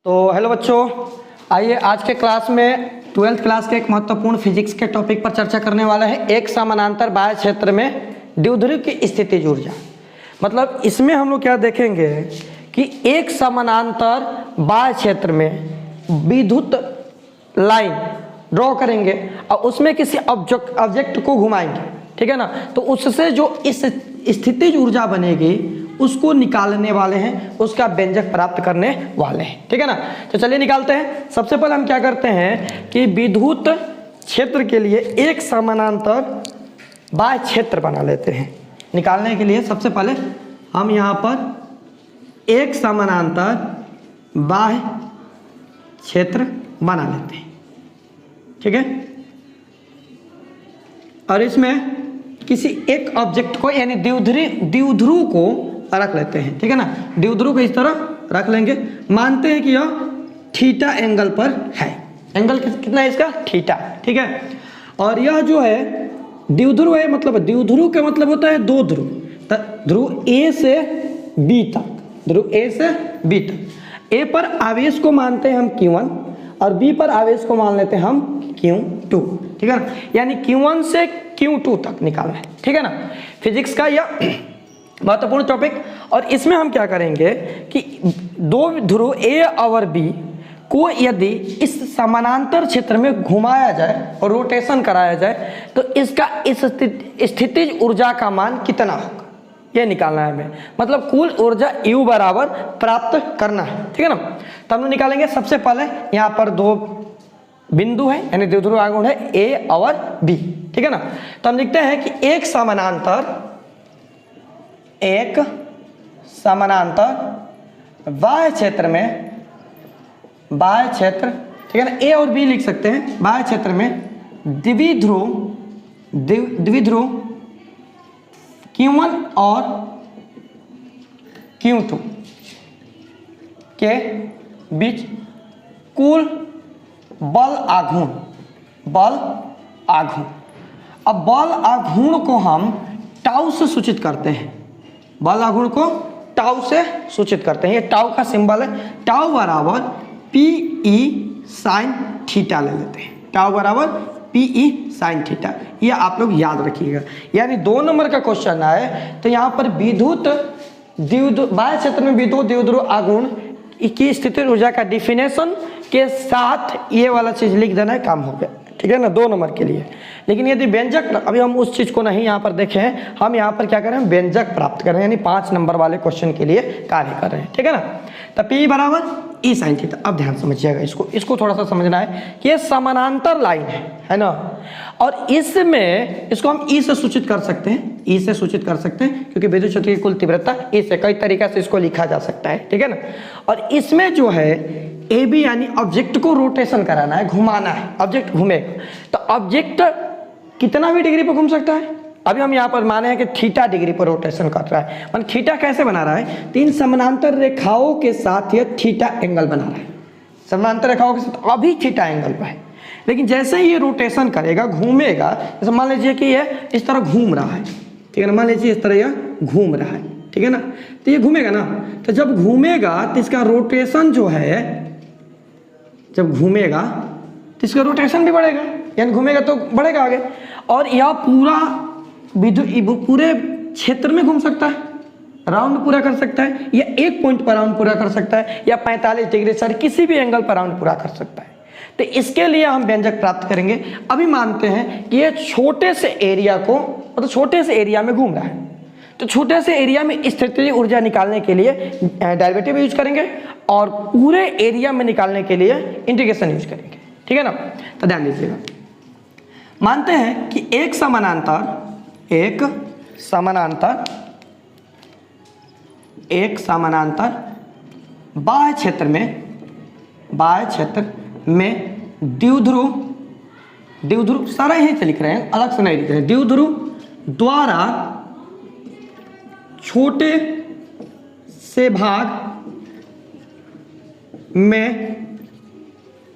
तो हेलो बच्चों, आइए आज के क्लास में 12th क्लास के एक महत्वपूर्ण फिजिक्स के टॉपिक पर चर्चा करने वाला है। एक समानांतर बाह्य क्षेत्र में द्विध्रुव की स्थितिज ऊर्जा। मतलब इसमें हम लोग क्या देखेंगे कि एक समानांतर बाह्य क्षेत्र में विद्युत लाइन ड्रॉ करेंगे और उसमें किसी ऑब्जेक्ट को घुमाएंगे, ठीक है ना। तो उससे जो इस स्थितिज ऊर्जा बनेगी उसको निकालने वाले हैं, उसका व्यंजक प्राप्त करने वाले हैं, ठीक है ना। तो चलिए निकालते हैं। सबसे पहले हम क्या करते हैं कि विद्युत क्षेत्र के लिए एक समानांतर बाह्य क्षेत्र बना लेते हैं। निकालने के लिए सबसे पहले हम यहाँ पर एक समानांतर बाह्य क्षेत्र बना लेते हैं, ठीक है। और इसमें किसी एक ऑब्जेक्ट को यानी द्विध्रुव को रख लेते हैं, ठीक है ना। द्विध्रुव को इस तरह रख लेंगे। मानते हैं कि यह थीटा एंगल पर है। एंगल कितना है इसका? थीटा, ठीक है। और यह जो है द्विध्रुव है, मतलब द्विध्रुव का मतलब होता है दो ध्रुव। ध्रुव ए से बी तक, ध्रुव ए से बी तक। ए पर आवेश को मानते हैं हम Q1 और बी पर आवेश को मान लेते हैं हम Q2, ठीक है ना। यानी Q1 से Q2 तक निकालना है, ठीक है ना। फिजिक्स का यह महत्वपूर्ण टॉपिक। और इसमें हम क्या करेंगे कि दो ध्रुव ए और बी को यदि इस समानांतर क्षेत्र में घुमाया जाए और रोटेशन कराया जाए तो इसका इस स्थितिज ऊर्जा का मान कितना होगा, यह निकालना है हमें। मतलब कुल ऊर्जा U बराबर प्राप्त करना है, ठीक है ना। तो हम लोग निकालेंगे। सबसे पहले यहाँ पर दो बिंदु है यानी द्विध्रुव आघूर्ण है A और B, ठीक है ना। तो हम लिखते हैं कि एक समानांतर बाह्य क्षेत्र में, बाह्य क्षेत्र, ठीक है ना, A और B लिख सकते हैं। बाह्य क्षेत्र में द्विध्रुव Q1 और Q2 के बीच कुल बल आघूर्ण, अब बल आघूर्ण को हम टाउ से सूचित करते हैं। बल आघूर्ण को टाउ से सूचित करते हैं। ये टाउ का सिंबल है। टाउ बराबर PE साइन थीटा ले लेते हैं। टाउ बराबर PE साइन थीटा, ये आप लोग याद रखिएगा। यानी 2 नंबर का क्वेश्चन आए तो यहाँ पर विद्युत बाह्य क्षेत्र में विद्युत द्विध्रुव आघूर्ण की स्थितिज ऊर्जा का डिफिनेशन के साथ ये वाला चीज लिख देना है, काम हो गया, ठीक है ना, 2 नंबर के लिए। लेकिन यदि व्यंजक, अभी हम उस चीज को नहीं यहाँ पर देखें, हम यहाँ पर क्या कर रहे हैं, व्यंजक प्राप्त कर रहे हैं, यानी 5 नंबर वाले क्वेश्चन के लिए कार्य कर रहे हैं, ठीक है ना। तो P बराबर E साइन थीटा। अब ध्यान समझिएगा, इसको थोड़ा सा समझना है कि ये समानांतर लाइन है ना। और इसमें इसको हम E से सूचित कर सकते हैं, E से सूचित कर सकते हैं क्योंकि विद्युत क्षेत्र की कुल तीव्रता E से, कई तरीका से इसको लिखा जा सकता है, ठीक है ना। और इसमें जो है AB यानी ऑब्जेक्ट को रोटेशन कराना है, घुमाना है, ऑब्जेक्ट घूमेगा। तो ऑब्जेक्ट कितना भी डिग्री पर घूम सकता है। अभी हम यहाँ पर माने हैं कि थीटा डिग्री पर रोटेशन कर रहा है। मतलब थीटा कैसे बना रहा है? 3 समानांतर रेखाओं के साथ यह थीटा एंगल बना रहा है। समानांतर रेखाओं के साथ अभी थीटा एंगल पर है, लेकिन जैसे ही ये रोटेशन करेगा, घूमेगा, जैसे मान लीजिए कि यह इस तरह घूम रहा है, ठीक है ना। मान लीजिए इस तरह यह घूम रहा है, ठीक है ना। तो ये घूमेगा ना, तो जब घूमेगा तो इसका रोटेशन जो है, जब घूमेगा तो इसका रोटेशन भी बढ़ेगा, यानी घूमेगा तो बढ़ेगा आगे। और यह पूरा पूरे क्षेत्र में घूम सकता है, राउंड पूरा कर सकता है, या एक पॉइंट पर राउंड पूरा कर सकता है, या 45 डिग्री सर किसी भी एंगल पर राउंड पूरा कर सकता है। तो इसके लिए हम व्यंजक प्राप्त करेंगे। अभी मानते हैं कि ये छोटे से एरिया को, मतलब छोटे से एरिया में घूम रहा है, तो छोटे से एरिया में स्थितिज ऊर्जा निकालने के लिए डेरिवेटिव यूज करेंगे और पूरे एरिया में निकालने के लिए इंटीग्रेशन यूज करेंगे, ठीक है ना। तो ध्यान दीजिएगा। मानते हैं कि एक समानांतर बाह्य क्षेत्र में द्विध्रुव सारा यहीं से लिख रहे हैं, अलग से नहीं लिख रहे हैं। द्विध्रुव द्वारा छोटे से भाग में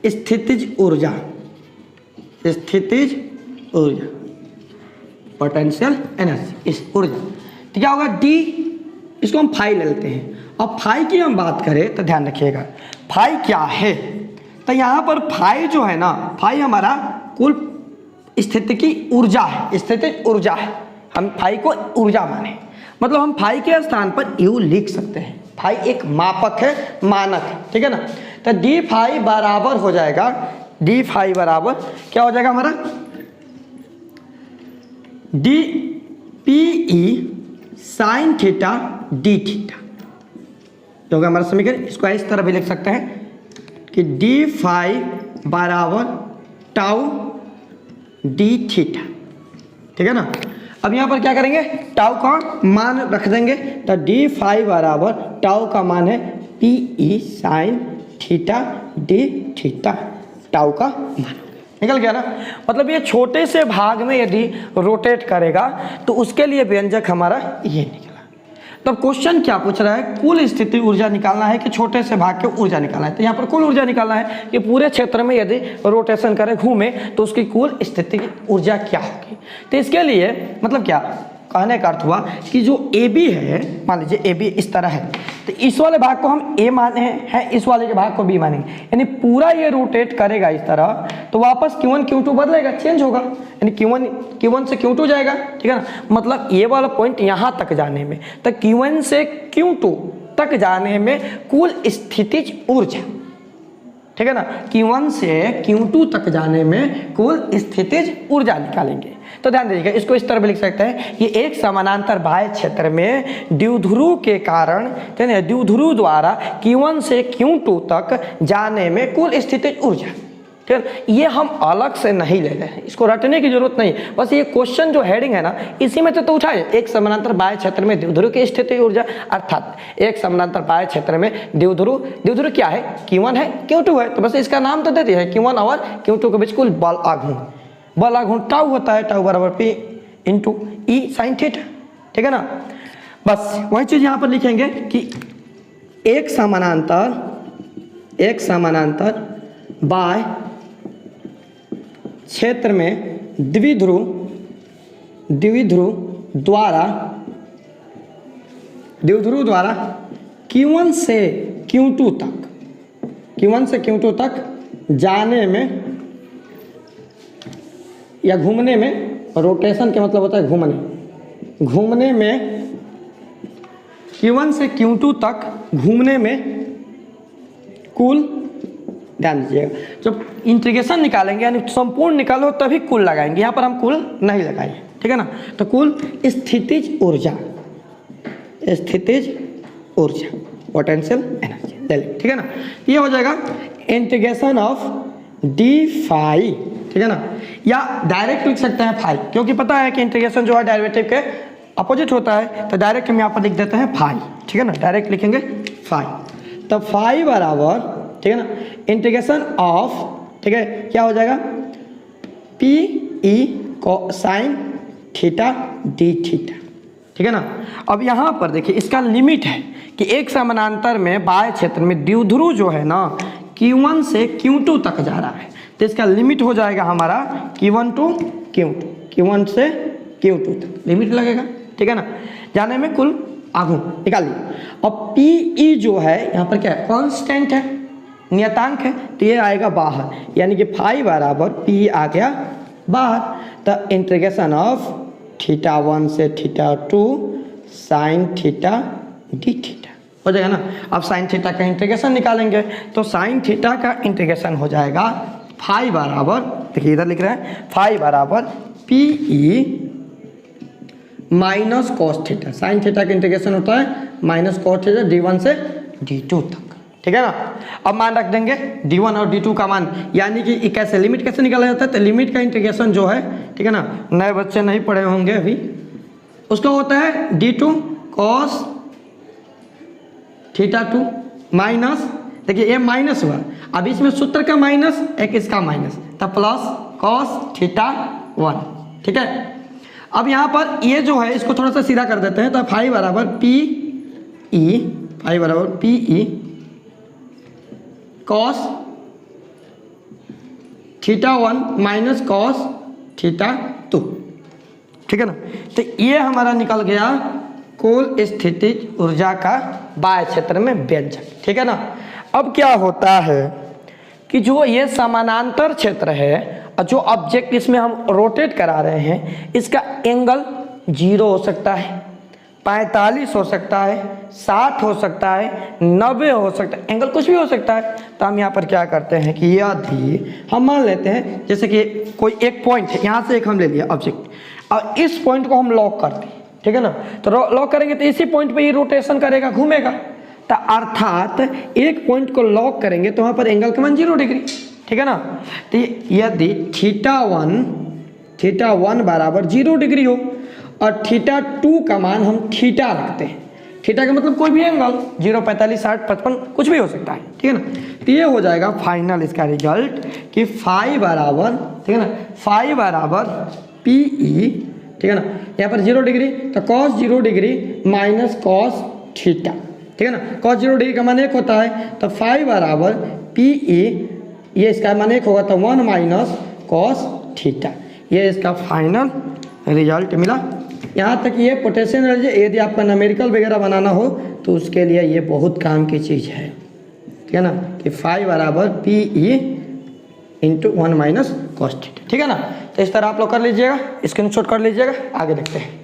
स्थितिज ऊर्जा, पोटेंशियल एनर्जी, इस ऊर्जा, तो क्या होगा D, इसको हम फाई ले लेते हैं। अब फाई की हम बात करें तो ध्यान रखिएगा, फाई क्या है, तो यहाँ पर फाई जो है ना, फाई हमारा कुल स्थिति की ऊर्जा है, स्थितिज ऊर्जा है। हम फाई को ऊर्जा माने, मतलब हम फाई के स्थान पर यू लिख सकते हैं। फाई एक मापक है, मानक है, ठीक है ना। तो डी फाई बराबर हो जाएगा, डी फाई बराबर क्या हो जाएगा हमारा, D P E sine theta D theta, जो होगा हमारा समीकरण। इसको इस तरह भी लिख सकते हैं कि डी फाई बराबर टाउ डी थीटा, ठीक है ना। अब यहाँ पर क्या करेंगे, टाउ का मान रख देंगे, तो डी फाई बराबर टाउ का मान है P E sine theta D theta, tau का मान निकल गया ना। मतलब ये छोटे से भाग में यदि रोटेट करेगा तो उसके लिए व्यंजक हमारा ये निकला। तब क्वेश्चन क्या पूछ रहा है, कुल स्थिति ऊर्जा निकालना है कि छोटे से भाग के ऊर्जा निकालना है। तो यहाँ पर कुल ऊर्जा निकालना है कि पूरे क्षेत्र में यदि रोटेशन करे, घूमे, तो उसकी कुल स्थिति की ऊर्जा क्या होगी। तो इसके लिए मतलब क्या कहने का अर्थ हुआ कि जो ए बी है, मान लीजिए ए बी इस तरह है, तो इस वाले भाग को हम ए माने हैं, इस वाले के भाग को बी मानेंगे, यानी पूरा ये रोटेट करेगा इस तरह, तो वापस Q1 Q2 बदलेगा, चेंज होगा, यानी Q1 से Q2 जाएगा, ठीक है ना। मतलब ये वाला पॉइंट यहाँ तक जाने में, तो Q1 से Q2 तक जाने में कुल स्थितिज ऊर्जा, ठीक है ना, Q1 से Q2 तक जाने में कुल स्थितिज ऊर्जा निकालेंगे। तो ध्यान दीजिएगा, इसको इस तरह भी लिख सकते हैं, ये एक समानांतर बाह्य क्षेत्र में द्विध्रुव के कारण, द्विध्रुव द्वारा Q1 से Q2 तक जाने में कुल स्थितिज ऊर्जा, ठीक है। ये हम अलग से नहीं ले रहे हैं, इसको रटने की जरूरत नहीं, बस ये क्वेश्चन जो हेडिंग है ना, इसी में तो उठाए, एक समानांतर बाह्य क्षेत्र में द्विध्रुव की स्थितिज ऊर्जा, अर्थात एक समानांतर बाह्य क्षेत्र में द्विध्रुव क्या है, Q1 है Q2 है, तो बस इसका नाम तो दे दिया है, Q1 और Q2 के बीच कुल बल आघूर्ण टाउ होता है, टाउ बराबर P इंटू ई साइन थीटा, ठीक है ना। बस वही चीज यहाँ पर लिखेंगे कि एक समानांतर बाह्य क्षेत्र में द्विध्रुव द्वारा Q1 से Q2 तक जाने में या घूमने में, रोटेशन का मतलब होता है घूमने में, Q1 से Q2 तक घूमने में कुल, ध्यान दीजिएगा, जब इंटीग्रेशन निकालेंगे यानी संपूर्ण निकालो तभी कुल लगाएंगे, यहाँ पर हम कुल नहीं लगाएंगे, ठीक है ना। तो कुल स्थितिज ऊर्जा पोटेंशियल एनर्जी ले लें, ठीक है ना। ये हो जाएगा इंटीग्रेशन ऑफ डी फाई, ठीक है ना, या डायरेक्ट लिख सकते हैं फाई, क्योंकि पता है कि इंटीग्रेशन जो है डेरिवेटिव के अपोजिट होता है, तो डायरेक्ट हम यहाँ पर लिख देते हैं फाई, ठीक है ना, डायरेक्ट लिखेंगे फाई। तो फाई बराबर, ठीक है ना, इंटीग्रेशन ऑफ, ठीक है, क्या हो जाएगा, P E sine theta D theta, ठीक है ना। अब यहाँ पर देखिए इसका लिमिट है कि एक समानांतर में बाह्य क्षेत्र में द्विध्रुव जो है ना Q1 से Q2 तक जा रहा है, तो इसका लिमिट हो जाएगा हमारा Q1 से Q2 तक लिमिट लगेगा, ठीक है ना, जाने में कुल आघूर्ण निकालिए। और PE जो है यहाँ पर क्या है, कांस्टेंट है, नियतांक है, तो ये आएगा बाहर, यानी कि फाई बराबर PE आ गया बाहर। तो इंटीग्रेशन ऑफ θ1 से θ2 साइन थीटा डी थीटा हो जाएगा ना। अब साइन थीटा का इंटीग्रेशन निकालेंगे, तो साइन थीटा का इंटीग्रेशन हो जाएगा फाई बराबर, देखिए इधर लिख रहे हैं, फाई बराबर PE minus cos theta, sine theta का इंटीग्रेशन होता है माइनस कॉस थीटा D1 से D2 तक, ठीक है ना। अब मान रख देंगे D1 और D2 का मान, यानी कि कैसे लिमिट कैसे निकाला जाता है, तो लिमिट का इंटीग्रेशन जो है, ठीक है ना, नए बच्चे नहीं पढ़े होंगे अभी, उसका होता है D2 कॉस θ2 माइनस, देखिए ये माइनस हुआ, अब इसमें सूत्र का माइनस, एक इसका माइनस, तब प्लस कॉस θ1, ठीक है। अब यहाँ पर ये जो है इसको थोड़ा सा सीधा कर देते हैं, तो फाई बराबर PE कॉस θ1 माइनस कॉस θ2, ठीक है ना। तो ये हमारा निकल गया कुल स्थितिज ऊर्जा का बाह्य क्षेत्र में व्यंजक, ठीक है ना। अब क्या होता है कि जो ये समानांतर क्षेत्र है और जो ऑब्जेक्ट इसमें हम रोटेट करा रहे हैं इसका एंगल 0 हो सकता है, 45 हो सकता है, 60 हो सकता है, 90 हो सकता है, एंगल कुछ भी हो सकता है। तो हम यहाँ पर क्या करते हैं कि यदि हम मान लेते हैं जैसे कि कोई एक पॉइंट है, यहाँ से एक हम ले लिया ऑब्जेक्ट और इस पॉइंट को हम लॉक करते हैं, ठीक है ना। तो लॉक करेंगे तो इसी पॉइंट पे ये रोटेशन करेगा, घूमेगा। तो अर्थात एक पॉइंट को लॉक करेंगे तो वहाँ पर एंगल का मान 0 डिग्री, ठीक है ना। तो यदि θ1 बराबर 0 डिग्री हो और θ2 का मान हम थीटा रखते हैं, थीटा का मतलब कोई भी एंगल 0, 45, 60, 55 कुछ भी हो सकता है, ठीक है ना। तो ये हो जाएगा फाइनल इसका रिजल्ट कि फाई बराबर, ठीक है ना, फाई बराबर PE, ठीक है ना। यहाँ पर 0 डिग्री तो cos 0 degree minus cos theta, ठीक है ना। cos 0 डिग्री का मान 1 होता है तो फाई बराबर PE, ये इसका मान 1 होगा तो 1 माइनस cos थीटा। ये इसका फाइनल रिजल्ट मिला। यहाँ तक ये पोटेंशियल एनर्जी यदि आपका न्यूमेरिकल वगैरह बनाना हो तो उसके लिए ये बहुत काम की चीज़ है, ठीक है ना, कि फाई बराबर PE × 1 माइनस cos थीटा, ठीक है ना। तो इस तरह आप लोग कर लीजिएगा, स्क्रीनशॉट कर लीजिएगा, आगे देखते हैं।